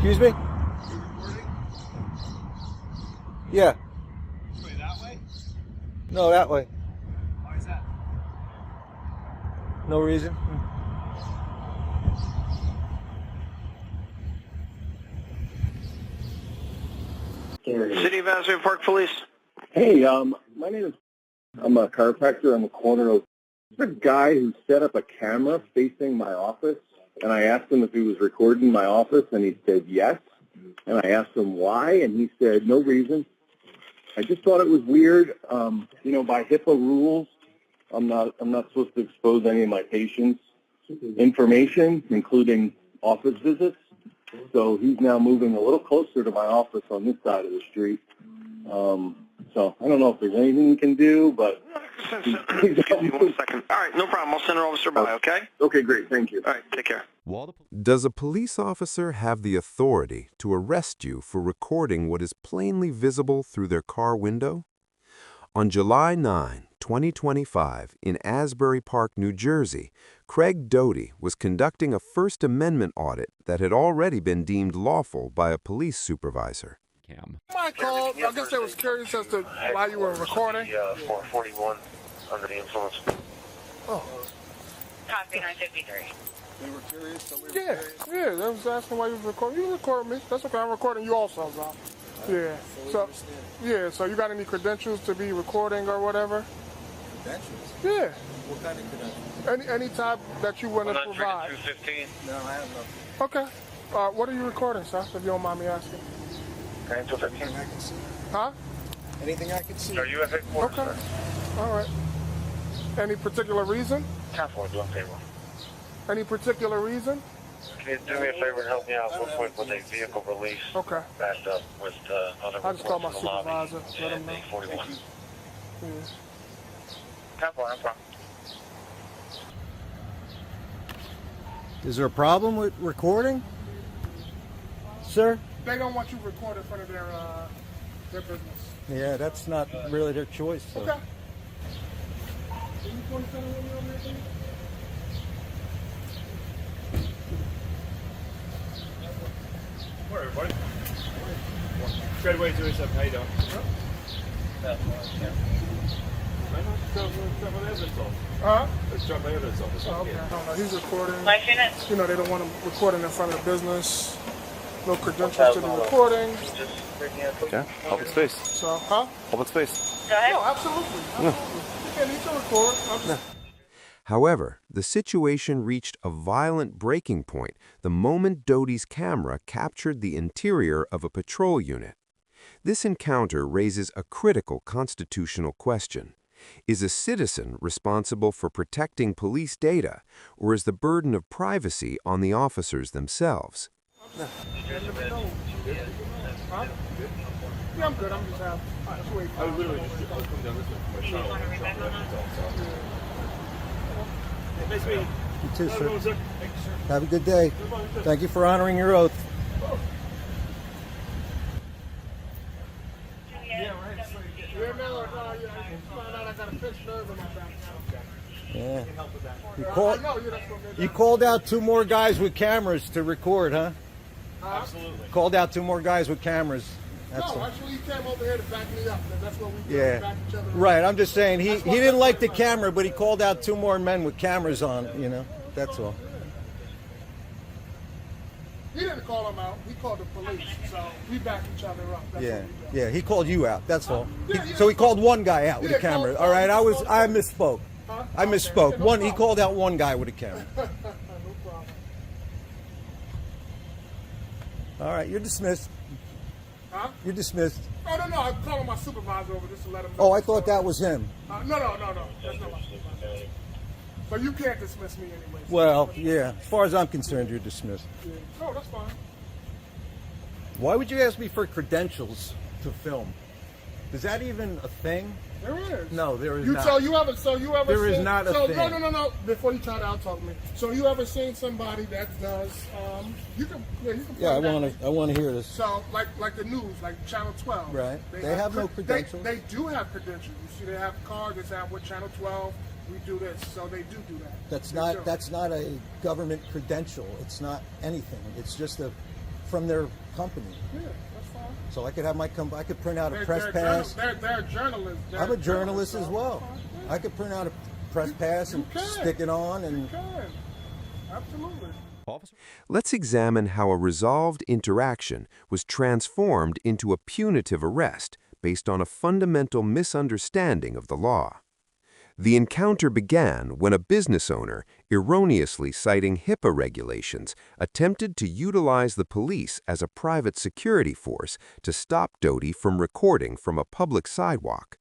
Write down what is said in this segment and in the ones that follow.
Excuse me? Yeah. Which way, that way? No, that way. Why is that? No reason. City of Asbury Park Police. Hey, my name is, I'm a chiropractor on the corner of, there's a guy who set up a camera facing my office, and I asked him if he was recording my office, and he said yes, and I asked him why, and he said no reason. I just thought it was weird. You know, by HIPAA rules, I'm not supposed to expose any of my patients' information, including office visits. So he's now moving a little closer to my office on this side of the street. So I don't know if there's anything you can do, but... Excuse me 1 second. All right, no problem. I'll send an officer by, okay? Okay, great. Thank you. All right, take care. Does a police officer have the authority to arrest you for recording what is plainly visible through their car window? On July 9, 2025, in Asbury Park, New Jersey, Craig Doty was conducting a First Amendment audit that had already been deemed lawful by a police supervisor. My call, I guess I was curious as to why you were recording. 441 under the influence. Oh. Copy 953. You were curious? Yeah, I was asking why you was recording. You record me. That's okay, I'm recording you also, though. Yeah. So you got any credentials to be recording or whatever? Credentials? Yeah. What kind of credentials? Any type that you want to provide. 215. No, I have nothing. Okay. What are you recording, sir, if you don't mind me asking? Anything I can see. Huh? Anything I can see. Are you at headquarters? Okay. All right. Any particular reason? Council, doing payroll. Any particular reason? Can you do me a favor and help me out real quick with a vehicle release? Okay. Backed up with other I just called my reports in the lobby supervisor, let him and know. 41. Yeah. No problem. Is there a problem with recording? Sir? They don't want you to record in front of their business. Yeah, that's not really their choice. So. Okay. Where, everybody? Craig Doty, 287. How you doing? Huh? Let's drop my evidence office. Oh, okay. I don't know. He's recording. Life unit. You know, they don't want him recording in front of the business. No credentials to the recording. Okay. Public space. So, huh? Public space. Go ahead. Oh, absolutely. Yeah, need to record. However, the situation reached a violent breaking point the moment Doty's camera captured the interior of a patrol unit. This encounter raises a critical constitutional question. Is a citizen responsible for protecting police data, or is the burden of privacy on the officers themselves? Huh? Yeah, I'm good. I'm just happy. All right, let's wait. I was literally just coming down this way from my shop. Nice to meet you. You too, sir. Have a good day. Thank you for honoring your oath. Yeah. You called out 2 more guys with cameras to record, huh? Absolutely. Called out 2 more guys with cameras. That's No, all. actually, he came over here to back me up. That's what we do. Yeah. Back each other up. Right, I'm just saying, he didn't like the camera, but he called out 2 more men with cameras on, you know? That's all. He didn't call him out. He called the police. So we back each other up. That's Yeah, what we do. yeah, he called you out, that's all. Yeah, So he called 1 guy out with a Yeah, camera. called- All right, I misspoke. Huh? I misspoke. Okay, no He problem. called out 1 guy with a camera. No problem. All right, you're dismissed. Huh? You're dismissed. Oh, no. I'm calling my supervisor over just to let him know. Oh, I thought that was him. No. That's not my supervisor. So you can't dismiss me anyway. Well, yeah, as far as I'm concerned, you're dismissed. Yeah. No, that's fine. Why would you ask me for credentials to film? Is that even a thing? There is. No, there is You not. So you ever There is seen, not a so, thing. No. Before you try to out-talk me. So you ever seen somebody that does, you can Yeah, play that. I want to hear this. So, like the news, like Channel 12. Right. They have no credentials. They do have credentials. You see, they have cards that say, with Channel 12, we do this. So they do that. That's They not do. that's not a government credential. It's not anything. It's just a from their company. Yeah, that's fine. So I could have I could print out a They're- press they're pass. They're journalists. I'm a journalist as well. I could print out a press pass and stick it on and. You can. Absolutely. Let's examine how a resolved interaction was transformed into a punitive arrest based on a fundamental misunderstanding of the law. The encounter began when a business owner, erroneously citing HIPAA regulations, attempted to utilize the police as a private security force to stop Doty from recording from a public sidewalk.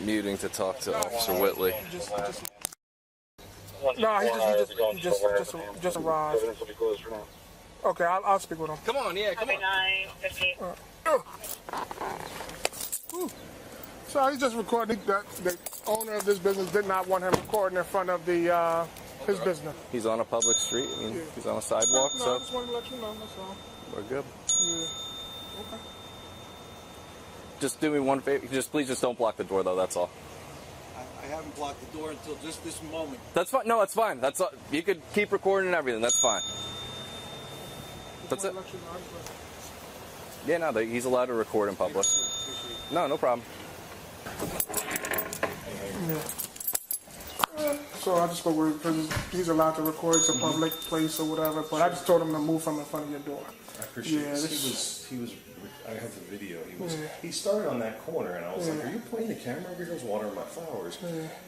Muting to talk to Officer Whitley. No, he just arrived. Okay, I'll speak with him. Come on, yeah, come on. 9:15. So he's just recording. The owner of this business did not want him recording in front of the his business. He's on a public street. I mean, he's on a sidewalk, No, I so just wanted to let you know. That's all. we're good. Yeah. Okay. Just do me one favor. Please just don't block the door, though. That's all. I haven't blocked the door until just this moment. That's fine. No, that's fine. That's all. You could keep recording and everything. That's fine. That's it. Yeah, no, he's allowed to record in public. No, no problem. Yeah. So I just spoke with him because he's allowed to record. It's a public place or whatever. But I just told him to move from in front of your door. I appreciate this. He was. I have the video. He started on that corner, and I was like, "Are you pointing the camera over here? I was watering my flowers."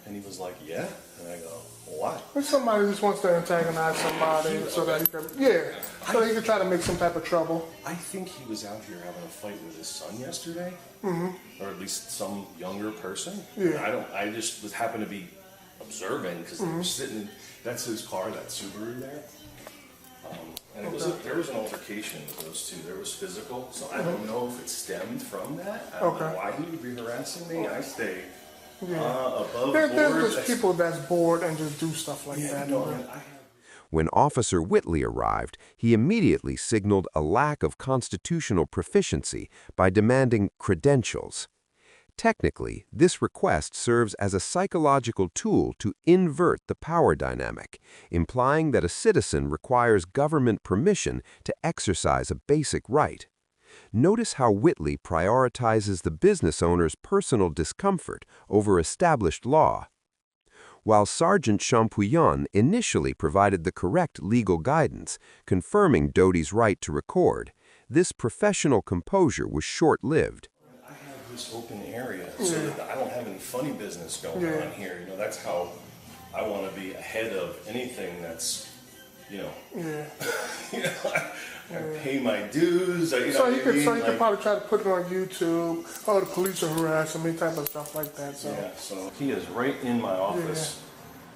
And he was like, "Yeah." And I go, "Why?" If somebody just wants to antagonize somebody so that he can, so that he can try to make some type of trouble. I think he was out here having a fight with his son yesterday, or at least some younger person. Yeah. I just happened to be observing because they were sitting. That's his car, that Subaru there. And there was an altercation with those two. There was physical, so I don't know if it stemmed from that. I don't know why he would be harassing me. I stay above board. There's just people that's bored and just do stuff like that. When Officer Whitley arrived, he immediately signaled a lack of constitutional proficiency by demanding credentials. Technically, this request serves as a psychological tool to invert the power dynamic, implying that a citizen requires government permission to exercise a basic right. Notice how Whitley prioritizes the business owner's personal discomfort over established law. While Sergeant Champouillon initially provided the correct legal guidance, confirming Doty's right to record, this professional composure was short-lived. This open area so that I don't have any funny business going on here. You know, that's how I want to be ahead of anything that's, you know, I pay my dues. So you could probably try to put it on YouTube. Oh, the police are harassing me, type of stuff like that. So so he is right in my office.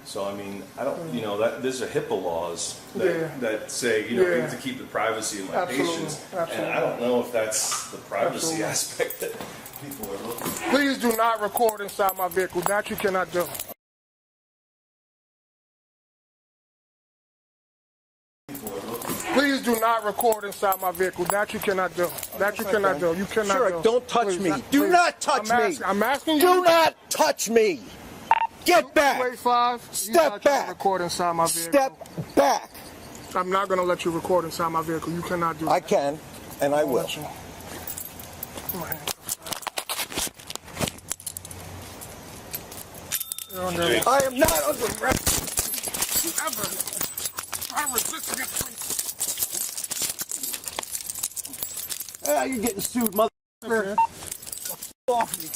So I mean, I don't, you know, that there's a HIPAA laws that say, you know, we have to keep the privacy of my patients, and I don't know if that's the privacy aspect that people are looking for. Please do not record inside my vehicle. That you cannot do. Please do not record inside my vehicle. That you cannot do. That you cannot do. You cannot do. Don't touch me. Do not touch me. I'm asking you. Do not touch me. Get back. Wait, 5. Step back. Record inside my vehicle. Step back. I'm not going to let you record inside my vehicle. You cannot do that. I can, and I will. I am not under arrest. I'm resisting it. You're getting sued, motherfucker. Off me.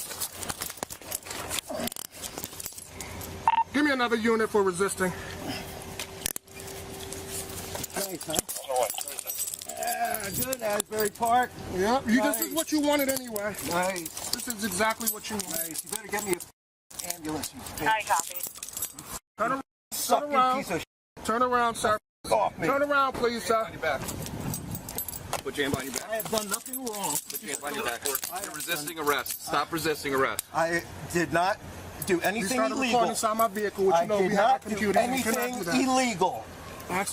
Give me another unit for resisting. Thanks, huh? Good, Asbury Park. Yep, this is what you wanted anyway. Nice. This is exactly what you wanted. Nice. You better get me an ambulance, you bitch. I copy. Turn around. Piece of Turn around, sir. off me. Turn around, please, sir. Put your hand behind your back. I have done nothing wrong. Put your hand behind your back. You're resisting arrest. Stop resisting arrest. I did not do anything You started illegal. recording inside my vehicle, which I you know did we have not a do computer. anything illegal. I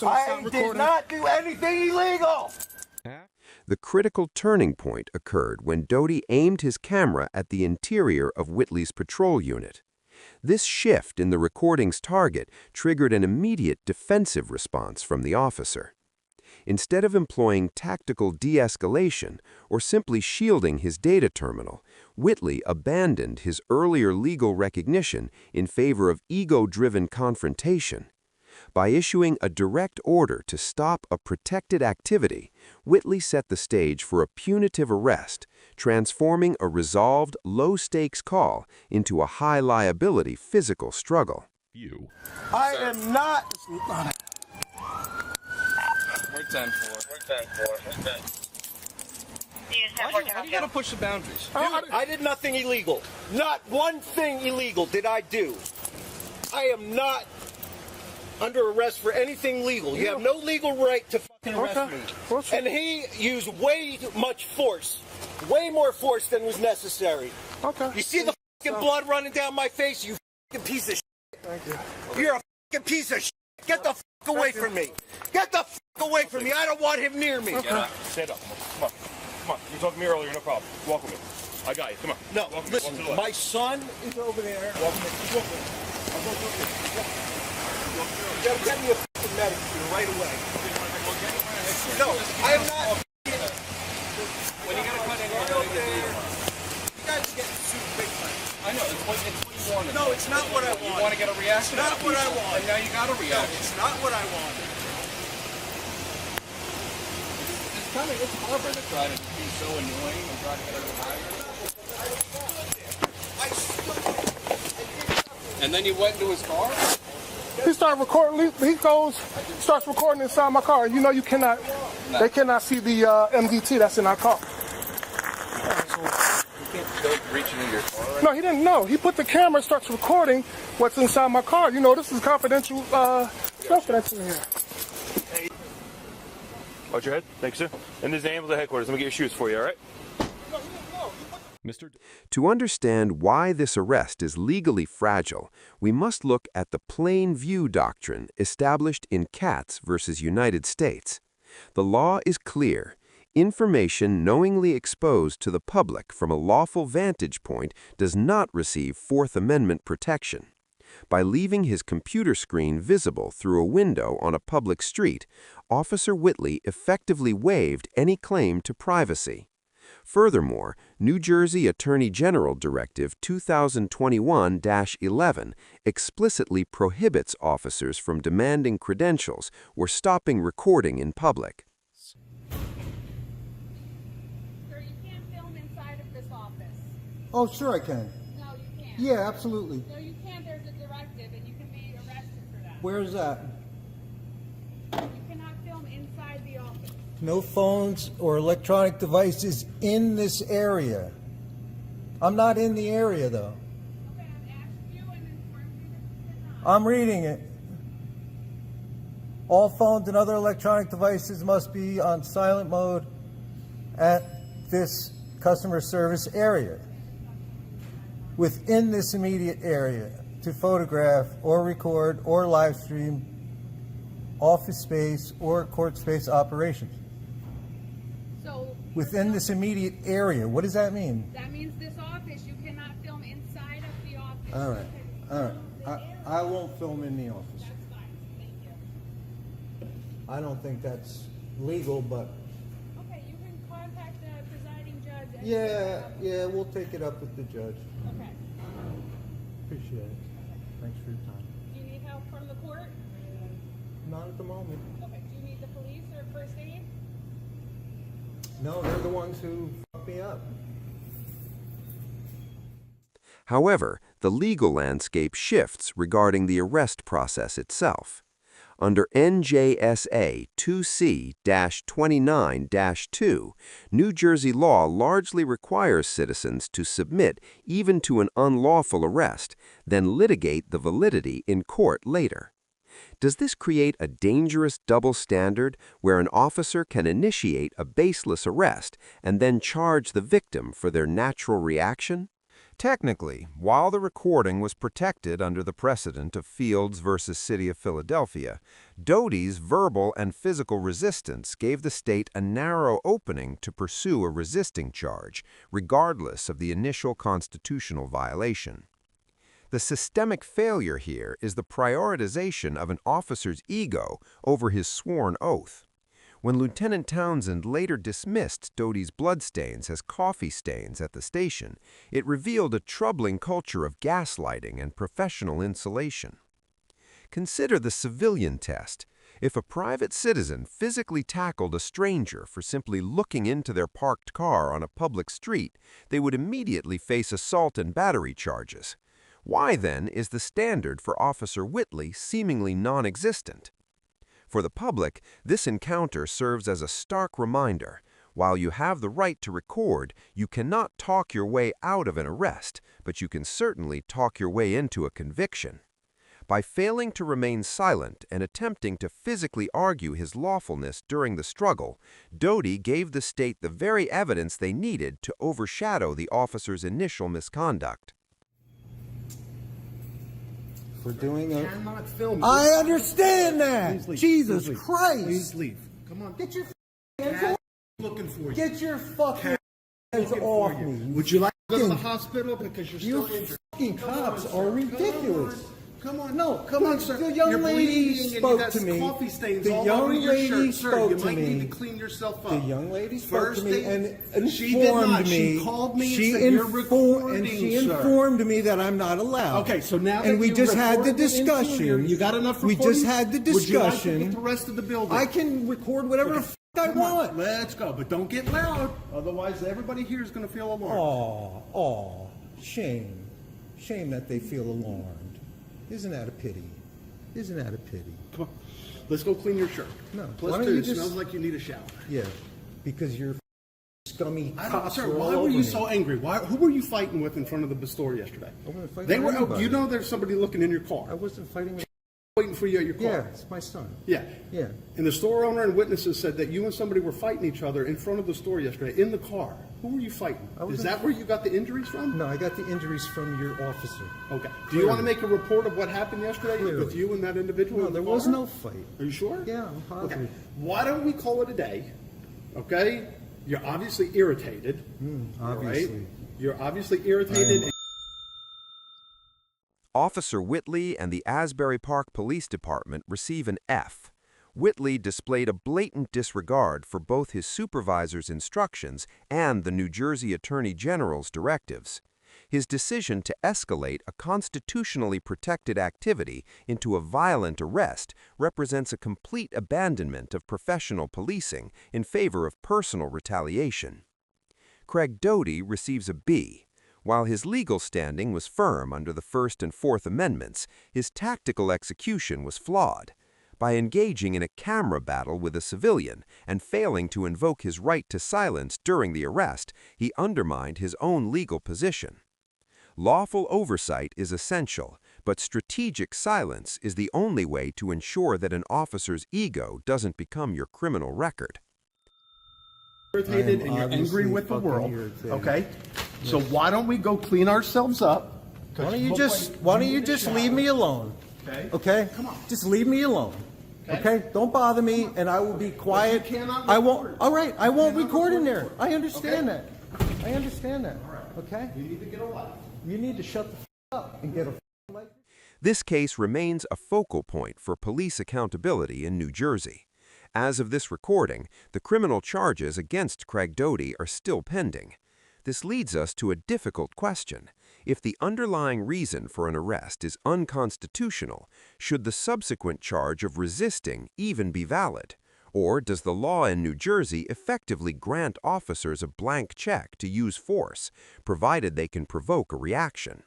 did not do anything illegal. The critical turning point occurred when Doty aimed his camera at the interior of Whitley's patrol unit. This shift in the recording's target triggered an immediate defensive response from the officer. Instead of employing tactical de-escalation or simply shielding his data terminal, Whitley abandoned his earlier legal recognition in favor of ego-driven confrontation. By issuing a direct order to stop a protected activity, Whitley set the stage for a punitive arrest, transforming a resolved, low-stakes call into a high-liability physical struggle. I am not. We're 10-4. We're 10-4. Why do you gotta push the boundaries? I did nothing illegal. Not one thing illegal did I do. I am not under arrest for anything legal. You have no legal right to fucking arrest me. And he used way too much force. Way more force than was necessary. Okay. You see the fucking blood running down my face, you fucking piece of shit. Thank you. You're a fucking piece of shit. Get the fuck away from me. Get the fuck away from me. I don't want him near me. Stand up. Come on. Come on. You talked to me earlier, no problem. Walk with me. I got you. Come on. No, Walk with me. listen, Walk to the left. my son is over there. Walk with me. Just walk with me. I'll go with you. You gotta get me a fucking medic here right away. No, I am not. When you gotta cut in, You guys are getting super big time. I know, it's what you wanted. No, it's not what I You want. want to get a reaction? It's not what I want. And now you got a No, reaction. it's not what I want. It's hard to try to be so annoying and try to get everyone higher. And then you went into his car? He started recording. He starts recording inside my car. You know, you cannot. No. They cannot see the MDT that's in our car. You can't go reaching into your car. Right? No, he didn't know. He put the camera, starts recording what's inside my car. You know, this is confidential stuff that's in here. Watch your head. Thanks, sir. And this is the ambulance at headquarters. Let me get your shoes for you, all right? To understand why this arrest is legally fragile, we must look at the plain view doctrine established in Katz versus United States. The law is clear. Information knowingly exposed to the public from a lawful vantage point does not receive Fourth Amendment protection. By leaving his computer screen visible through a window on a public street, Officer Whitley effectively waived any claim to privacy. Furthermore, New Jersey Attorney General Directive 2021-11 explicitly prohibits officers from demanding credentials or stopping recording in public. Sir, you can't film inside of this office. Oh, sure I can. No, you can't. Yeah, absolutely. No, you can't. There's a directive, and you can be arrested for that. Where is that? You cannot film inside the office. No phones or electronic devices in this area. I'm not in the area, though. Okay, I've asked you and informed you that you cannot. I'm reading it. All phones and other electronic devices must be on silent mode at this customer service area. Within this immediate area to photograph or record or live stream office space or court space operations. So Within this immediate area, what does that mean? that means this office, you cannot film inside of the office. All right, all right. I won't film in the office. That's fine. Thank you. I don't think that's legal, but Okay, you can contact the presiding judge. and- yeah, we'll take it up with the judge. Okay. Appreciate it. Thanks for your time. Do you need help from the court? Not at the moment. Okay. Do you need the police or first aid? No, they're the ones who fucked me up. However, the legal landscape shifts regarding the arrest process itself. Under NJSA 2C-29-2, New Jersey law largely requires citizens to submit even to an unlawful arrest, then litigate the validity in court later. Does this create a dangerous double standard where an officer can initiate a baseless arrest and then charge the victim for their natural reaction? Technically, while the recording was protected under the precedent of Fields versus City of Philadelphia, Doty's verbal and physical resistance gave the state a narrow opening to pursue a resisting charge, regardless of the initial constitutional violation. The systemic failure here is the prioritization of an officer's ego over his sworn oath. When Lieutenant Townsend later dismissed Doty's bloodstains as coffee stains at the station, it revealed a troubling culture of gaslighting and professional insulation. Consider the civilian test. If a private citizen physically tackled a stranger for simply looking into their parked car on a public street, they would immediately face assault and battery charges. Why, then, is the standard for Officer Whitley seemingly non-existent? For the public, this encounter serves as a stark reminder. While you have the right to record, you cannot talk your way out of an arrest, but you can certainly talk your way into a conviction. By failing to remain silent and attempting to physically argue his lawfulness during the struggle, Doty gave the state the very evidence they needed to overshadow the officer's initial misconduct. For doing a... Cannot film. I understand that. Please leave. Jesus Please leave. Christ. Please leave. Come on. Get your Cat hands looking for you. Get your fucking Cat hands looking off for you. me. Would you like to go to the hospital because you're You still injured? fucking cops are ridiculous. Come on. No, Come on, sir. The young You're lady bleeding and you spoke got to me. coffee stains The all young over your lady shirt. Sir, spoke you to might me. need to clean yourself up. The young lady spoke First to me thing- and she did not. informed me. She called me She and said, "You're and she recording, sir." informed me that I'm not allowed. Okay, so now and that we you just had the recorded the interior, discussion. you got enough We recording? just had the Would you like to discussion. get the rest of the building? I can record whatever the f I Come on, want. let's go, but don't get loud. Otherwise, everybody here is going to feel alarmed. Shame. Shame that they feel alarmed. Isn't that a pity? Isn't that a pity? Come on, let's go clean your shirt. No, why Plus don't two, you it just- smells like you need a shower. Yeah, because you're scummy I don't, cops. sir, were why all were over you me. so angry? Who were you fighting with in front of the store yesterday? I wasn't fighting They with were. anybody. You know, there's somebody looking in your car, I wasn't fighting with... waiting for you at your car. Yeah, it's my son. Yeah. Yeah. And the store owner and witnesses said that you and somebody were fighting each other in front of the store yesterday in the car. Who were you fighting? Is wasn't- that where you got the injuries from? No, I got the injuries from your officer. Okay. Do you want to make a report of what happened yesterday Clearly. with you and that individual? No, in the there was car? no fight. Are you sure? Yeah, I'm positive. Okay. Why don't we call it a day? Okay. You're obviously irritated. all right? Obviously. You're obviously irritated. Officer Whitley and the Asbury Park Police Department receive an F. Whitley displayed a blatant disregard for both his supervisor's instructions and the New Jersey Attorney General's directives. His decision to escalate a constitutionally protected activity into a violent arrest represents a complete abandonment of professional policing in favor of personal retaliation. Craig Doty receives a B. While his legal standing was firm under the First and Fourth Amendments, his tactical execution was flawed. By engaging in a camera battle with a civilian and failing to invoke his right to silence during the arrest, he undermined his own legal position. Lawful oversight is essential, but strategic silence is the only way to ensure that an officer's ego doesn't become your criminal record. Irritated and you're angry with the world. Okay. So why don't we go clean ourselves up? Why don't you just leave me alone? Okay. Okay? Come on. Just leave me alone. Okay? Don't bother me, and I will be quiet. But you cannot I won't. record. All right. I won't You cannot record in record there. for it. I understand Okay. that. I understand that. All right. Okay? You need to get a life. You need to shut the up and get a license. This case remains a focal point for police accountability in New Jersey. As of this recording, the criminal charges against Craig Doty are still pending. This leads us to a difficult question. If the underlying reason for an arrest is unconstitutional, should the subsequent charge of resisting even be valid? Or does the law in New Jersey effectively grant officers a blank check to use force, provided they can provoke a reaction?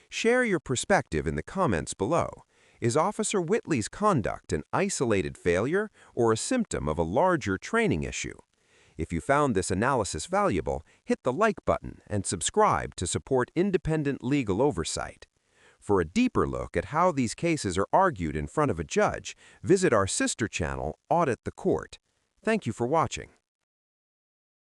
Share your perspective in the comments below. Is Officer Whitley's conduct an isolated failure or a symptom of a larger training issue? If you found this analysis valuable, hit the like button and subscribe to support independent legal oversight. For a deeper look at how these cases are argued in front of a judge, visit our sister channel, Audit the Court. Thank you for watching.